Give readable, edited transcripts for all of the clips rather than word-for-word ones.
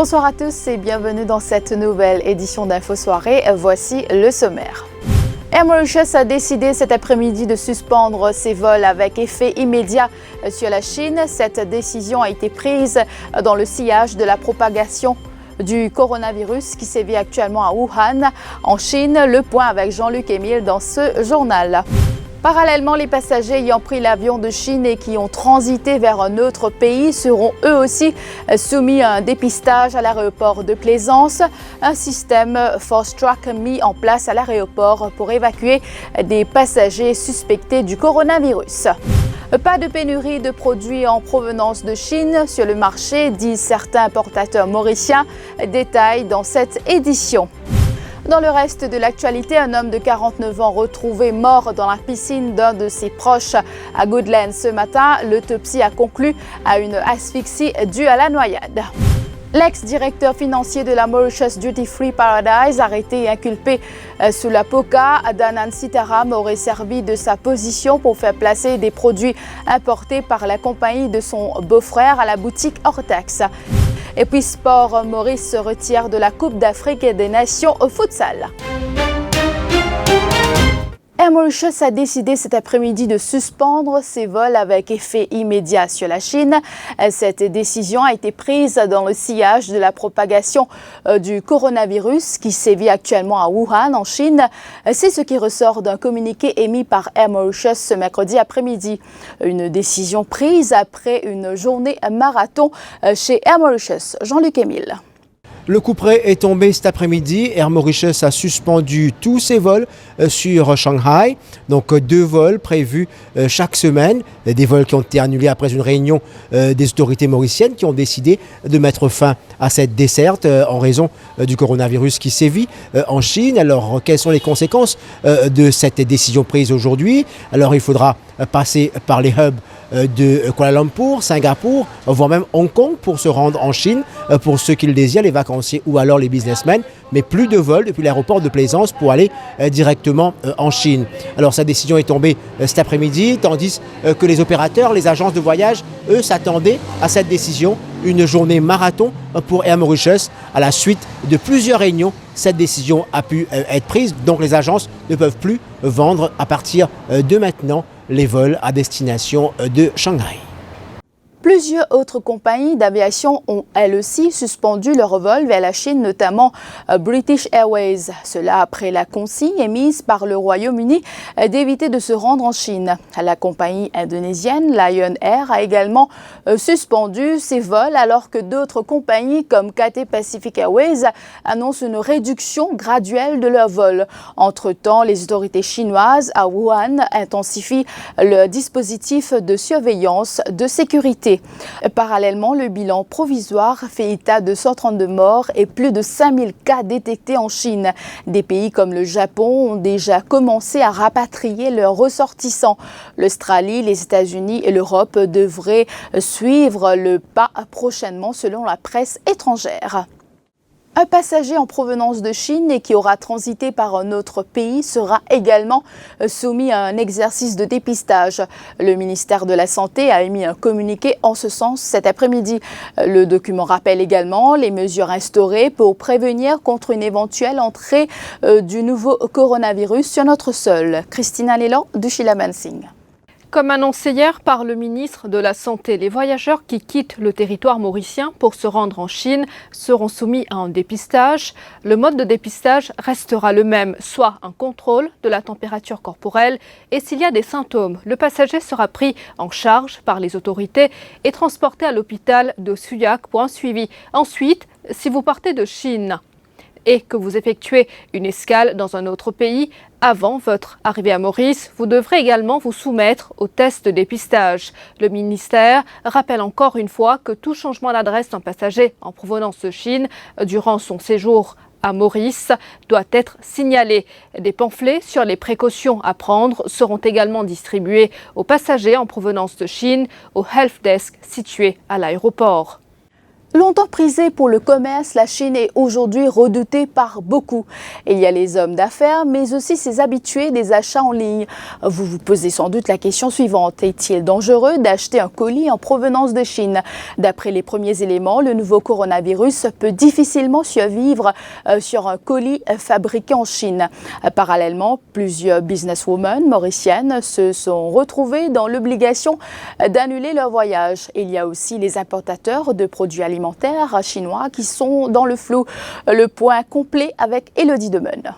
Bonsoir à tous et bienvenue dans cette nouvelle édition d'Info Soirée. Voici le sommaire. Air Mauritius a décidé cet après-midi de suspendre ses vols avec effet immédiat sur la Chine. Cette décision a été prise dans le sillage de la propagation du coronavirus qui sévit actuellement à Wuhan, en Chine. Le point avec Jean-Luc Émile dans ce journal. Parallèlement, les passagers ayant pris l'avion de Chine et qui ont transité vers un autre pays seront eux aussi soumis à un dépistage à l'aéroport de Plaisance. Un système Force Track mis en place à l'aéroport pour évacuer des passagers suspectés du coronavirus. Pas de pénurie de produits en provenance de Chine sur le marché, disent certains importateurs mauriciens. Détail dans cette édition. Dans le reste de l'actualité, un homme de 49 ans retrouvé mort dans la piscine d'un de ses proches à Goodland ce matin. L'autopsie a conclu à une asphyxie due à la noyade. L'ex-directeur financier de la Mauritius Duty Free Paradise, arrêté et inculpé sous la POCA, Adnan Sitaram, aurait servi de sa position pour faire placer des produits importés par la compagnie de son beau-frère à la boutique Hortex. Et puis sport, Maurice se retire de la Coupe d'Afrique des Nations au futsal. Air Mauritius a décidé cet après-midi de suspendre ses vols avec effet immédiat sur la Chine. Cette décision a été prise dans le sillage de la propagation du coronavirus qui sévit actuellement à Wuhan, en Chine. C'est ce qui ressort d'un communiqué émis par Air Mauritius ce mercredi après-midi. Une décision prise après une journée marathon chez Air Mauritius. Jean-Luc Émile. Le couperet est tombé cet après-midi. Air Mauritius a suspendu tous ses vols sur Shanghai. Donc 2 vols prévus chaque semaine. Des vols qui ont été annulés après une réunion des autorités mauriciennes qui ont décidé de mettre fin à cette desserte en raison du coronavirus qui sévit en Chine. Alors, quelles sont les conséquences de cette décision prise aujourd'hui? Alors, il faudra passer par les hubs de Kuala Lumpur, Singapour, voire même Hong Kong pour se rendre en Chine, pour ceux qui le désirent, les vacanciers ou alors les businessmen, mais plus de vols depuis l'aéroport de Plaisance pour aller directement en Chine. Alors sa décision est tombée cet après-midi, tandis que les opérateurs, les agences de voyage, eux, s'attendaient à cette décision, une journée marathon pour Air Mauritius. À la suite de plusieurs réunions, cette décision a pu être prise, donc les agences ne peuvent plus vendre à partir de maintenant les vols à destination de Shanghai. Plusieurs autres compagnies d'aviation ont elles aussi suspendu leurs vols vers la Chine, notamment British Airways. Cela après la consigne émise par le Royaume-Uni d'éviter de se rendre en Chine. La compagnie indonésienne Lion Air a également suspendu ses vols alors que d'autres compagnies comme Cathay Pacific Airways annoncent une réduction graduelle de leurs vols. Entre-temps, les autorités chinoises à Wuhan intensifient le dispositif de surveillance de sécurité. Parallèlement, le bilan provisoire fait état de 132 morts et plus de 5000 cas détectés en Chine. Des pays comme le Japon ont déjà commencé à rapatrier leurs ressortissants. L'Australie, les États-Unis et l'Europe devraient suivre le pas prochainement selon la presse étrangère. Un passager en provenance de Chine et qui aura transité par un autre pays sera également soumis à un exercice de dépistage. Le ministère de la Santé a émis un communiqué en ce sens cet après-midi. Le document rappelle également les mesures instaurées pour prévenir contre une éventuelle entrée du nouveau coronavirus sur notre sol. Christina Leland de Sheila Mansing. Comme annoncé hier par le ministre de la Santé, les voyageurs qui quittent le territoire mauricien pour se rendre en Chine seront soumis à un dépistage. Le mode de dépistage restera le même, soit un contrôle de la température corporelle et s'il y a des symptômes, le passager sera pris en charge par les autorités et transporté à l'hôpital de Suyak pour un suivi. Ensuite, si vous partez de Chine et que vous effectuez une escale dans un autre pays, avant votre arrivée à Maurice, vous devrez également vous soumettre au test de dépistage. Le ministère rappelle encore une fois que tout changement d'adresse d'un passager en provenance de Chine durant son séjour à Maurice doit être signalé. Des pamphlets sur les précautions à prendre seront également distribués aux passagers en provenance de Chine au help desk situé à l'aéroport. Longtemps prisée pour le commerce, la Chine est aujourd'hui redoutée par beaucoup. Il y a les hommes d'affaires, mais aussi ses habitués des achats en ligne. Vous vous posez sans doute la question suivante. Est-il dangereux d'acheter un colis en provenance de Chine? D'après les premiers éléments, le nouveau coronavirus peut difficilement survivre sur un colis fabriqué en Chine. Parallèlement, plusieurs businesswomen mauriciennes se sont retrouvées dans l'obligation d'annuler leur voyage. Il y a aussi les importateurs de produits alimentaires chinois qui sont dans le flou. Le point complet avec Élodie Demeune.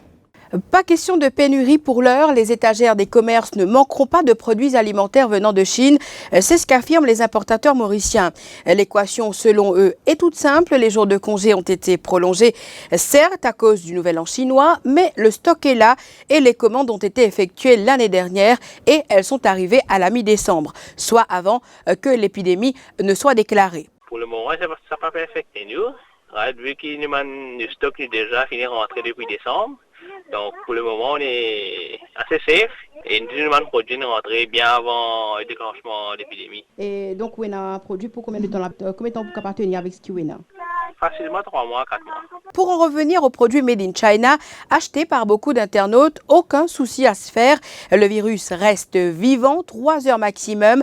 Pas question de pénurie pour l'heure, les étagères des commerces ne manqueront pas de produits alimentaires venant de Chine, c'est ce qu'affirment les importateurs mauriciens. L'équation selon eux est toute simple, les jours de congé ont été prolongés, certes à cause du nouvel an chinois, mais le stock est là et les commandes ont été effectuées l'année dernière et elles sont arrivées à la mi-décembre, soit avant que l'épidémie ne soit déclarée. Pour le moment, ça n'a pas affecté nous. Vu que le stock est déjà fini de rentrer depuis décembre. Donc pour le moment, on est assez safe et nous avons produit une rentrée bien avant le déclenchement de l'épidémie. Et donc, vous avez un produit pour combien de temps pour partenir avec ce que vous avez? Facilement 3 mois, 4 mois. Pour en revenir aux produits made in China, achetés par beaucoup d'internautes, aucun souci à se faire. Le virus reste vivant 3 heures maximum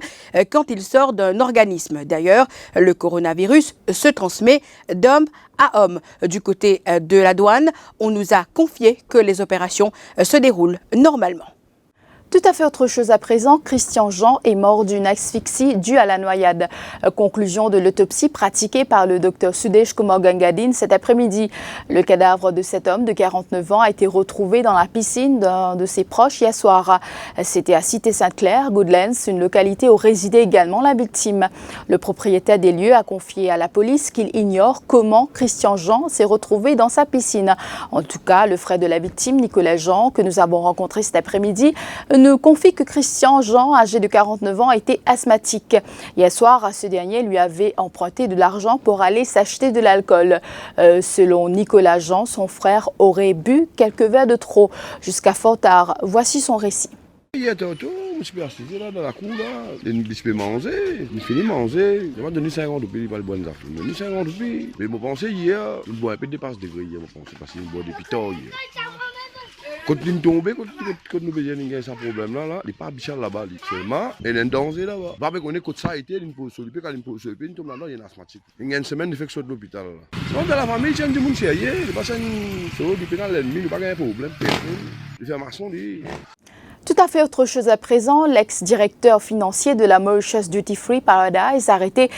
quand il sort d'un organisme. D'ailleurs, le coronavirus se transmet d'homme à homme. Du côté de la douane, on nous a confié que les opérations se déroulent normalement. Tout à fait autre chose à présent, Christian Jean est mort d'une asphyxie due à la noyade. Conclusion de l'autopsie pratiquée par le docteur Sudesh Kumar Gangadin cet après-midi. Le cadavre de cet homme de 49 ans a été retrouvé dans la piscine d'un de ses proches hier soir. C'était à Cité-Sainte-Claire, Goodlands, une localité où résidait également la victime. Le propriétaire des lieux a confié à la police qu'il ignore comment Christian Jean s'est retrouvé dans sa piscine. En tout cas, le frère de la victime, Nicolas Jean, que nous avons rencontré cet après-midi, nous confie que Christian Jean, âgé de 49 ans, était asthmatique. Hier soir, ce dernier lui avait emprunté de l'argent pour aller s'acheter de l'alcool. Selon Nicolas Jean, son frère aurait bu quelques verres de trop jusqu'à fort tard. Voici son récit. Hier tantôt, je me suis assis là dans la cour là, je peux manger, je finis de manger, je m'a donné 50 roupies pour le bonne affaire. Je m'a donné 50 roupies. Mais je pensais hier, je bois un peu de dépasse degré hier, je pensais parce que je bois depuis tard hier. Quand il tombe, quand nous avons ce problème là, il n'est pas bichon là-bas, seulement il est en danger là-bas. Parce qu'on est quand ça a été, il faut s'occuper, quand il faut s'occuper, il tombe là-dedans, il est asthmatique. Il y a une semaine de fait que de l'hôpital là. Sinon dans la famille, il y a du monde sérieux, il passe du pénal l'ennemi, il n'y a pas de problème. Il fait maçon, lui. Tout à fait autre chose à présent, l'ex-directeur financier de la Mauritius Duty Free Paradise arrêté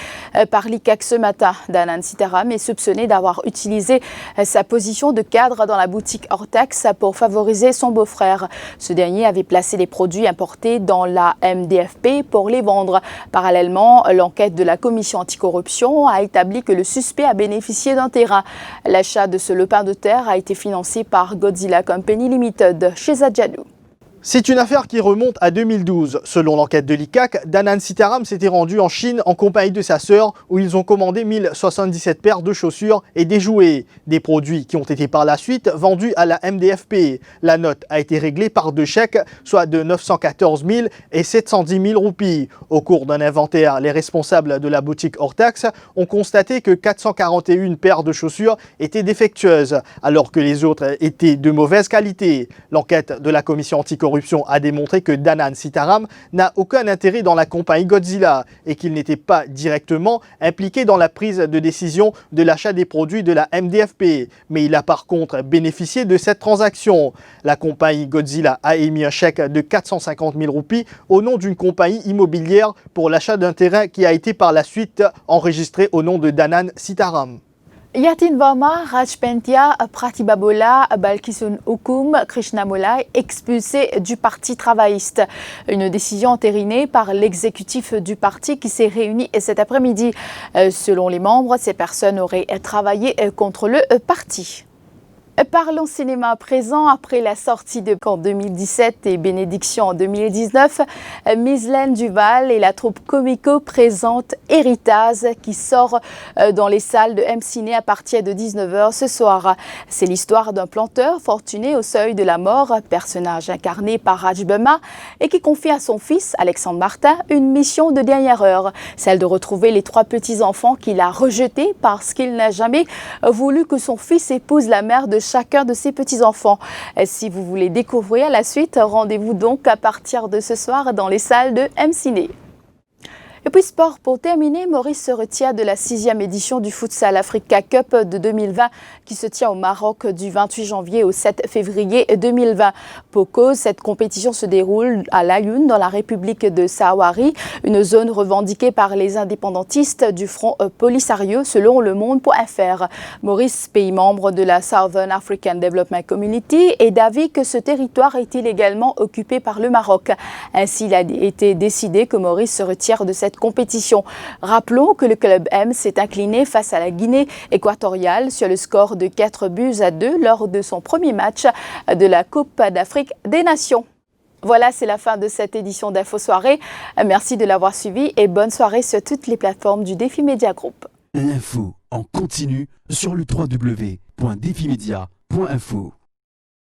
par l'ICAC ce matin. Danan Sitaram est soupçonné d'avoir utilisé sa position de cadre dans la boutique hors taxe pour favoriser son beau-frère. Ce dernier avait placé les produits importés dans la MDFP pour les vendre. Parallèlement, l'enquête de la commission anticorruption a établi que le suspect a bénéficié d'un terrain. L'achat de ce lopin de terre a été financé par Godzilla Company Limited chez Zadjadou. C'est une affaire qui remonte à 2012. Selon l'enquête de l'ICAC, Danan Sitaram s'était rendu en Chine en compagnie de sa sœur où ils ont commandé 1077 paires de chaussures et des jouets. Des produits qui ont été par la suite vendus à la MDFP. La note a été réglée par 2 chèques, soit de 914 000 et 710 000 roupies. Au cours d'un inventaire, les responsables de la boutique hors taxe ont constaté que 441 paires de chaussures étaient défectueuses, alors que les autres étaient de mauvaise qualité. L'enquête de la commission anticorruption a démontré que Danan Sitaram n'a aucun intérêt dans la compagnie Godzilla et qu'il n'était pas directement impliqué dans la prise de décision de l'achat des produits de la MDFP. Mais il a par contre bénéficié de cette transaction. La compagnie Godzilla a émis un chèque de 450 000 roupies au nom d'une compagnie immobilière pour l'achat d'un terrain qui a été par la suite enregistré au nom de Danan Sitaram. Yatin Verma, Raj Pentia, Pratibha, Balkisun Hukum, Krishnamolai expulsés du Parti travailliste. Une décision entérinée par l'exécutif du parti qui s'est réuni cet après-midi. Selon les membres, ces personnes auraient travaillé contre le parti. Parlons cinéma à présent. Après la sortie de Camp en 2017 et Bénédiction en 2019, Mislaine Duval et la troupe Comico présentent Héritage qui sort dans les salles de M-Ciné à partir de 19h ce soir. C'est l'histoire d'un planteur fortuné au seuil de la mort, personnage incarné par Raj Bema et qui confie à son fils, Alexandre Martin, une mission de dernière heure, celle de retrouver les 3 petits-enfants qu'il a rejetés parce qu'il n'a jamais voulu que son fils épouse la mère de chacun de ses petits-enfants. Si vous voulez découvrir la suite, rendez-vous donc à partir de ce soir dans les salles de M-Ciné. Et puis sport, pour terminer, Maurice se retire de la 6e édition du Futsal Africa Cup de 2020 qui se tient au Maroc du 28 janvier au 7 février 2020. Pour cause, cette compétition se déroule à Laayoune dans la République de Sahawari, une zone revendiquée par les indépendantistes du Front Polisario selon Le Monde.fr. Maurice, pays membre de la Southern African Development Community, est d'avis que ce territoire est illégalement occupé par le Maroc. Ainsi, il a été décidé que Maurice se retire de cette compétition. Rappelons que le club M s'est incliné face à la Guinée équatoriale sur le score de 4-2 lors de son premier match de la Coupe d'Afrique des Nations. Voilà, c'est la fin de cette édition d'Info Soirée. Merci de l'avoir suivi et bonne soirée sur toutes les plateformes du Défi Média Group. L'info en continu sur le www.defimedia.info.